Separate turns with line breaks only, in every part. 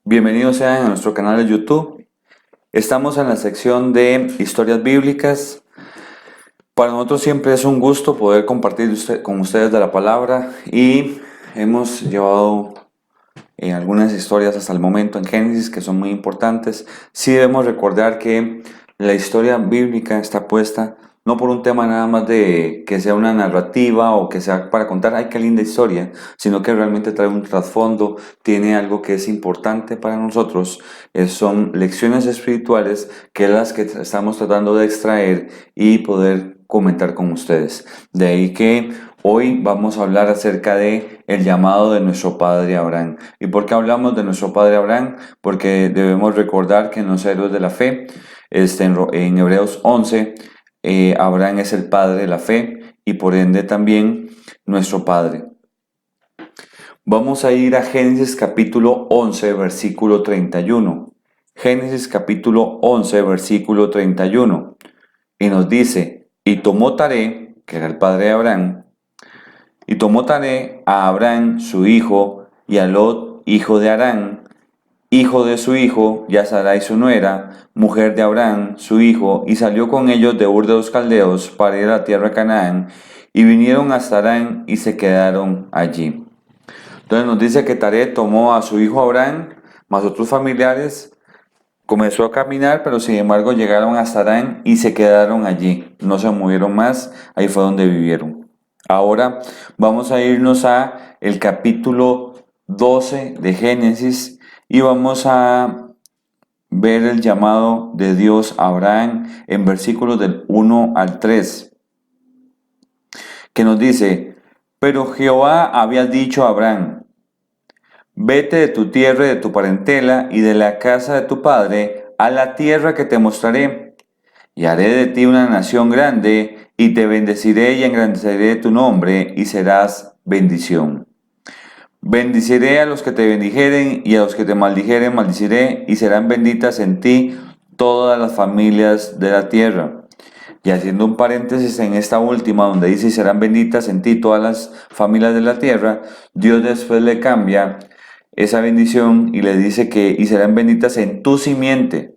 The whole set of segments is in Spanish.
Bienvenidos sean a nuestro canal de YouTube. Estamos en la sección de historias bíblicas. Para nosotros siempre es un gusto poder compartir con ustedes de la palabra y hemos llevado algunas historias hasta el momento en Génesis que son muy importantes. Sí debemos recordar que la historia bíblica está puesta no por un tema nada más de que sea una narrativa o que sea para contar, ay, qué linda historia, sino que realmente trae un trasfondo, tiene algo que es importante para nosotros, son lecciones espirituales que es las que estamos tratando de extraer y poder comentar con ustedes. De ahí que hoy vamos a hablar acerca de el llamado de nuestro padre Abraham. ¿Y por qué hablamos de nuestro padre Abraham? Porque debemos recordar que en los héroes de la fe, en Hebreos 11, Abraham es el padre de la fe y por ende también nuestro padre. Vamos a ir a Génesis capítulo 11, versículo 31. Génesis capítulo 11, versículo 31. Y nos dice, y tomó Taré, que era el padre de Abraham, y tomó Taré a Abraham su hijo, y a Lot, hijo de Harán, hijo de su hijo, y a Sarai su nuera, mujer de Abraham su hijo, y salió con ellos de Ur de los Caldeos para ir a la tierra de Canaán, y vinieron hasta Harán y se quedaron allí. Entonces nos dice que Taré tomó a su hijo Abraham, más otros familiares, comenzó a caminar, pero sin embargo llegaron hasta Harán y se quedaron allí. No se movieron más, ahí fue donde vivieron. Ahora vamos a irnos a el capítulo 12 de Génesis y vamos a ver el llamado de Dios a Abraham en versículos del 1 al 3, que nos dice, pero Jehová había dicho a Abraham, vete de tu tierra y de tu parentela y de la casa de tu padre a la tierra que te mostraré, y haré de ti una nación grande, y te bendeciré y engrandeceré tu nombre, y serás bendición. Bendiciré a los que te bendijeren, y a los que te maldijeren maldiciré, y serán benditas en ti todas las familias de la tierra. Y haciendo un paréntesis en esta última, donde dice, y serán benditas en ti todas las familias de la tierra, Dios después le cambia esa bendición y le dice que, y serán benditas en tu simiente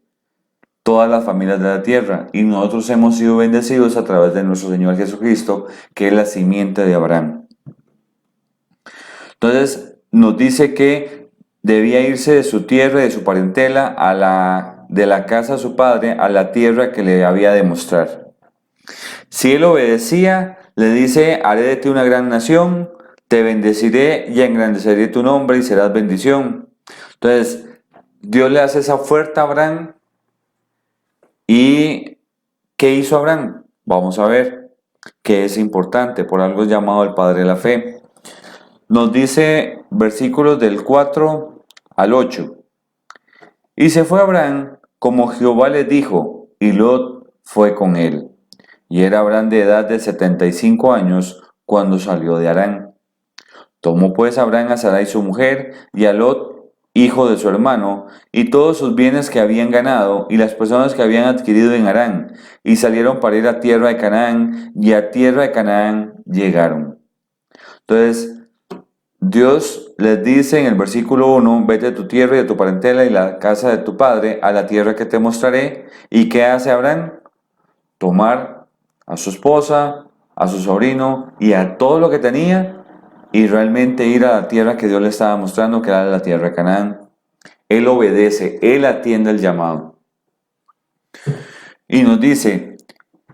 todas las familias de la tierra. Y nosotros hemos sido bendecidos a través de nuestro Señor Jesucristo, que es la simiente de Abraham. Entonces nos dice que debía irse de su tierra y de su parentela de la casa de su padre a la tierra que le había de mostrar. Si él obedecía, le dice, haré de ti una gran nación, te bendeciré y engrandeceré tu nombre y serás bendición. Entonces, Dios le hace esa oferta a Abraham. ¿Y qué hizo Abraham? Vamos a ver, que es importante, por algo es llamado el padre de la fe. Nos dice versículos del 4 al 8. Y se fue Abraham como Jehová le dijo, y Lot fue con él. Y era Abraham de edad de 75 años cuando salió de Harán. Tomó pues Abraham a Sarai su mujer, y a Lot, hijo de su hermano, y todos sus bienes que habían ganado, y las personas que habían adquirido en Harán, y salieron para ir a tierra de Canaán, y a tierra de Canaán llegaron. Entonces, Dios les dice en el versículo 1, vete de tu tierra y de tu parentela y la casa de tu padre a la tierra que te mostraré. ¿Y qué hace Abraham? Tomar a su esposa, a su sobrino y a todo lo que tenía y realmente ir a la tierra que Dios le estaba mostrando, que era la tierra de Canaán. Él obedece, él atiende el llamado. Y nos dice,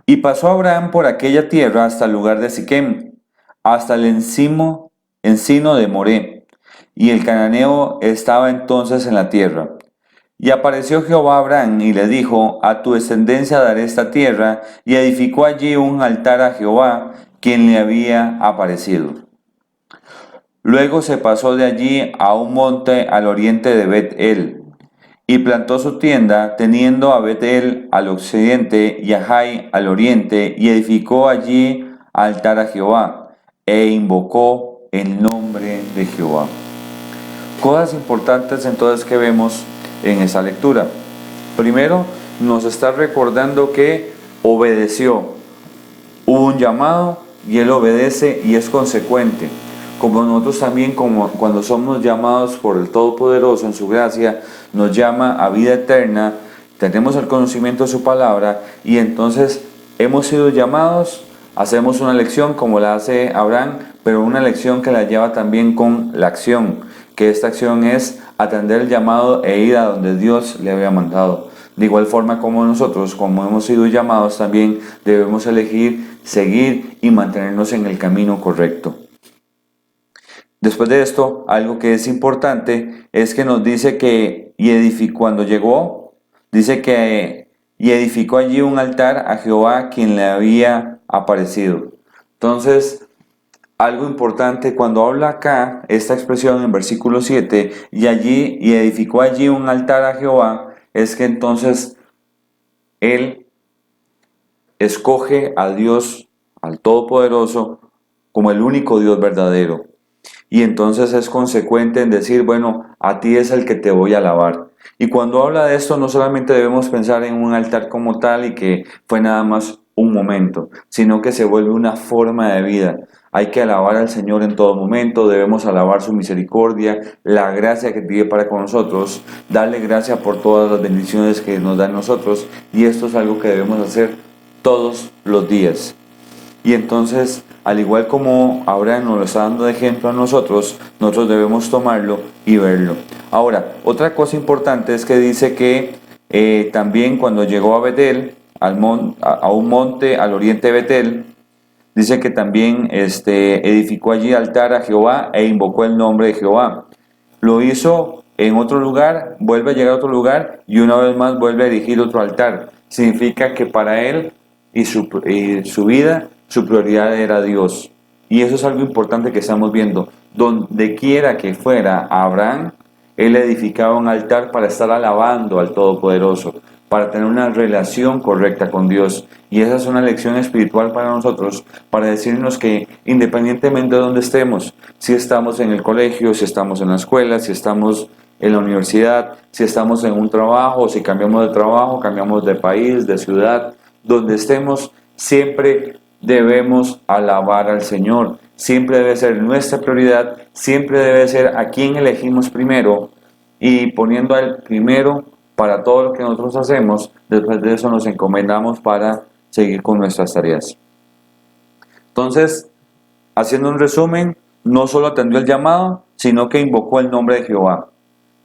y pasó Abraham por aquella tierra hasta el lugar de Siquem, hasta el encino de Moré, y el cananeo estaba entonces en la tierra. Y apareció Jehová a Abraham y le dijo, a tu descendencia daré esta tierra, y edificó allí un altar a Jehová, quien le había aparecido. Luego se pasó de allí a un monte al oriente de Bet-El, y plantó su tienda, teniendo a Bet-El al occidente y a Jai al oriente, y edificó allí altar a Jehová, e invocó el nombre de Jehová. Cosas importantes entonces que vemos en esa lectura. Primero, nos está recordando que obedeció. Hubo un llamado y él obedece y es consecuente. como nosotros también, como cuando somos llamados por el Todopoderoso en su gracia, nos llama a vida eterna, tenemos el conocimiento de su palabra y entonces hemos sido llamados, hacemos una lección como la hace Abraham, pero una lección que la lleva también con la acción, que esta acción es atender el llamado e ir a donde Dios le había mandado. De igual forma como nosotros, como hemos sido llamados, también debemos elegir, seguir y mantenernos en el camino correcto. Después de esto, algo que es importante es que nos dice que cuando llegó, dice que y edificó allí un altar a Jehová quien le había aparecido. Entonces, algo importante cuando habla acá, esta expresión en versículo 7, y edificó allí un altar a Jehová, es que entonces él escoge a Dios, al Todopoderoso, como el único Dios verdadero. Y entonces es consecuente en decir, bueno, a ti es el que te voy a alabar. Y cuando habla de esto, no solamente debemos pensar en un altar como tal y que fue nada más un momento, sino que se vuelve una forma de vida. Hay que alabar al Señor en todo momento, debemos alabar su misericordia, la gracia que tiene para con nosotros, darle gracias por todas las bendiciones que nos da a nosotros, y esto es algo que debemos hacer todos los días. Y entonces, al igual como Abraham nos lo está dando de ejemplo a nosotros debemos tomarlo y verlo. Ahora, otra cosa importante es que dice que también cuando llegó a Betel, a un monte al oriente de Betel, dice que también edificó allí altar a Jehová e invocó el nombre de Jehová. Lo hizo en otro lugar, vuelve a llegar a otro lugar y una vez más vuelve a erigir otro altar. Significa que para él y su vida, su prioridad era Dios. Y eso es algo importante que estamos viendo. Donde quiera que fuera Abraham, él edificaba un altar para estar alabando al Todopoderoso, para tener una relación correcta con Dios. Y esa es una lección espiritual para nosotros, para decirnos que independientemente de donde estemos, si estamos en el colegio, si estamos en la escuela, si estamos en la universidad, si estamos en un trabajo, si cambiamos de trabajo, cambiamos de país, de ciudad, donde estemos, siempre debemos alabar al Señor. Siempre debe ser nuestra prioridad, siempre debe ser a quien elegimos primero y poniendo a Él primero para todo lo que nosotros hacemos. Después de eso nos encomendamos para seguir con nuestras tareas. Entonces, haciendo un resumen, no solo atendió el llamado, sino que invocó el nombre de Jehová.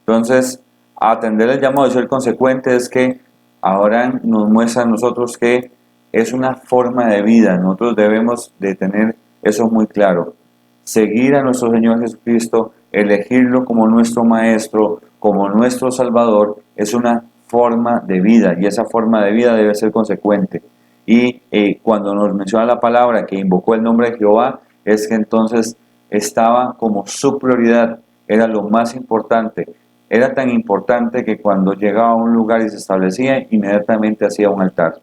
Entonces, atender el llamado y ser consecuente es que ahora nos muestra a nosotros que es una forma de vida. Nosotros debemos de tener eso muy claro. Seguir a nuestro Señor Jesucristo, elegirlo como nuestro Maestro, como nuestro Salvador, es una forma de vida y esa forma de vida debe ser consecuente. Y cuando nos menciona la palabra que invocó el nombre de Jehová, es que entonces estaba como su prioridad, era lo más importante. Era tan importante que cuando llegaba a un lugar y se establecía, inmediatamente hacía un altar.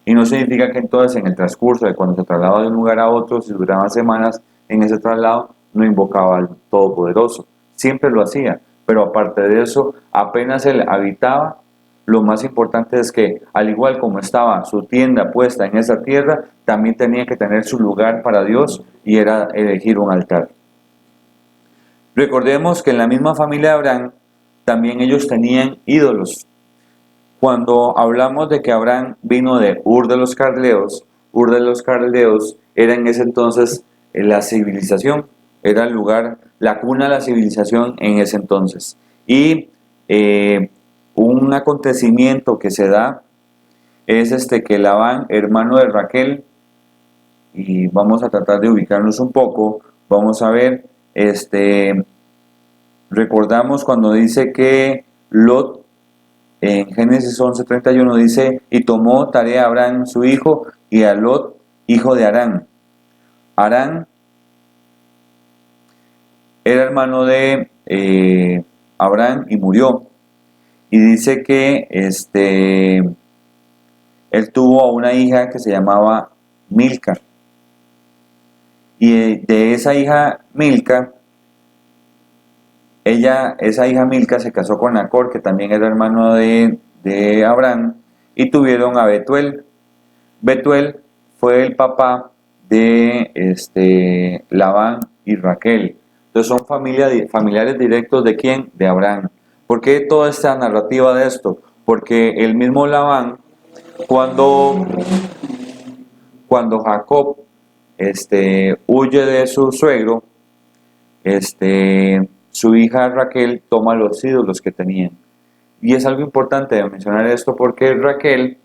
Y no significa que entonces en el transcurso de cuando se trasladaba de un lugar a otro, si duraban semanas en ese traslado, no invocaba al Todopoderoso. Siempre lo hacía, pero aparte de eso, apenas él habitaba, lo más importante es que, al igual como estaba su tienda puesta en esa tierra, también tenía que tener su lugar para Dios y era elegir un altar. Recordemos que en la misma familia de Abraham, también ellos tenían ídolos. Cuando hablamos de que Abraham vino de Ur de los Caldeos era en ese entonces la civilización, era el lugar, la cuna de la civilización en ese entonces. Y un acontecimiento que se da es que Labán, hermano de Raquel, y vamos a tratar de ubicarnos un poco, vamos a ver, recordamos cuando dice que Lot, en Génesis 11:31 dice, y tomó tarea a Abraham su hijo y a Lot, hijo de Harán. Harán era hermano de Abraham y murió. Y dice que él tuvo una hija que se llamaba Milca. Y de esa hija Milca, esa hija Milca se casó con Nacor, que también era hermano de Abraham, y tuvieron a Betuel. Betuel fue el papá de Labán y Raquel. Entonces son familiares directos ¿de quién? De Abraham. ¿Por qué toda esta narrativa de esto? Porque el mismo Labán, cuando Jacob huye de su suegro, su hija Raquel toma los ídolos que tenían. Y es algo importante de mencionar esto porque Raquel,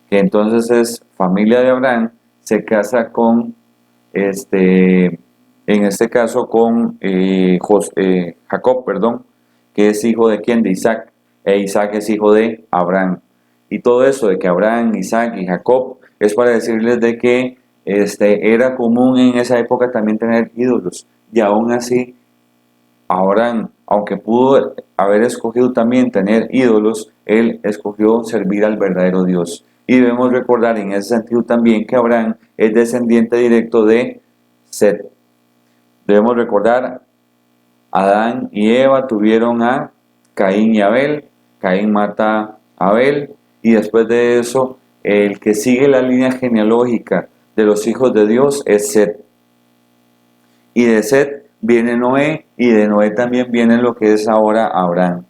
que entonces es familia de Abraham, se casa con, en este caso con Jacob, perdón, que es hijo de quién, de Isaac, e Isaac es hijo de Abraham. Y todo eso de que Abraham, Isaac y Jacob es para decirles de que era común en esa época también tener ídolos, y aún así Abraham, aunque pudo haber escogido también tener ídolos, él escogió servir al verdadero Dios. Y debemos recordar en ese sentido también que Abraham es descendiente directo de Set. Debemos recordar, Adán y Eva tuvieron a Caín y Abel. Caín mata a Abel y después de eso el que sigue la línea genealógica de los hijos de Dios es Set. Y de Set viene Noé, y de Noé también viene lo que es ahora Abraham.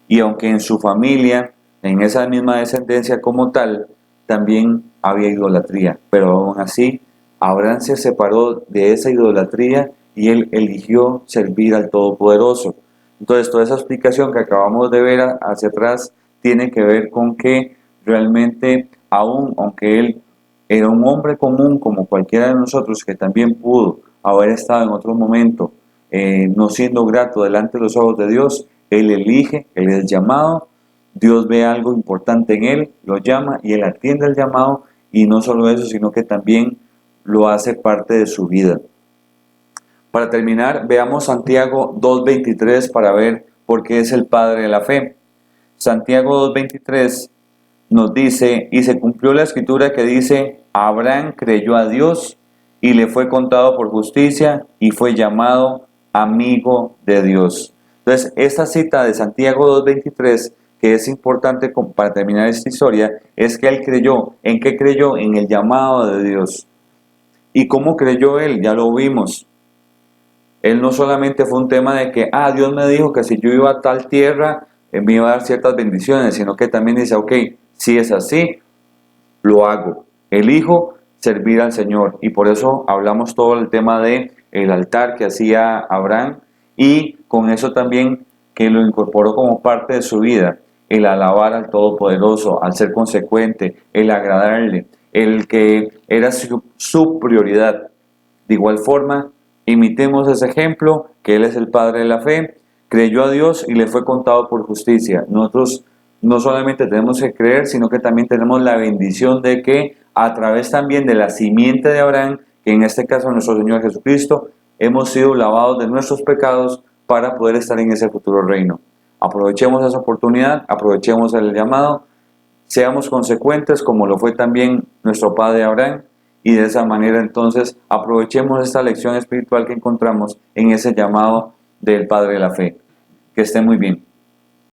Y aunque en su familia, en esa misma descendencia como tal, también había idolatría, pero aún así Abraham se separó de esa idolatría y él eligió servir al Todopoderoso. Entonces toda esa explicación que acabamos de ver hacia atrás tiene que ver con que realmente aunque él era un hombre común como cualquiera de nosotros que también pudo haber estado en otro momento no siendo grato delante de los ojos de Dios, él elige, él es llamado, Dios ve algo importante en él, lo llama y él atiende el llamado, y no solo eso, sino que también lo hace parte de su vida. Para terminar, veamos Santiago 2.23 para ver por qué es el padre de la fe. Santiago 2.23 nos dice, y se cumplió la escritura que dice, Abraham creyó a Dios y le fue contado por justicia y fue llamado amigo de Dios. Entonces, esta cita de Santiago 2.23, que es importante para terminar esta historia, es que él creyó. ¿En qué creyó? En el llamado de Dios. ¿Y cómo creyó él? Ya lo vimos. Él no solamente fue un tema de que, Dios me dijo que si yo iba a tal tierra, me iba a dar ciertas bendiciones, sino que también dice, ok, si es así, lo hago. Elijo servir al Señor. Y por eso hablamos todo el tema de el altar que hacía Abraham, y con eso también que lo incorporó como parte de su vida, el alabar al Todopoderoso, al ser consecuente, el agradarle, el que era su prioridad. De igual forma, imitemos ese ejemplo, que Él es el Padre de la fe, creyó a Dios y le fue contado por justicia. Nosotros no solamente tenemos que creer, sino que también tenemos la bendición de que a través también de la simiente de Abraham, que en este caso es nuestro Señor Jesucristo, hemos sido lavados de nuestros pecados para poder estar en ese futuro reino. Aprovechemos esa oportunidad, aprovechemos el llamado, seamos consecuentes como lo fue también nuestro padre Abraham, y de esa manera entonces aprovechemos esta lección espiritual que encontramos en ese llamado del Padre de la Fe. Que esté muy bien.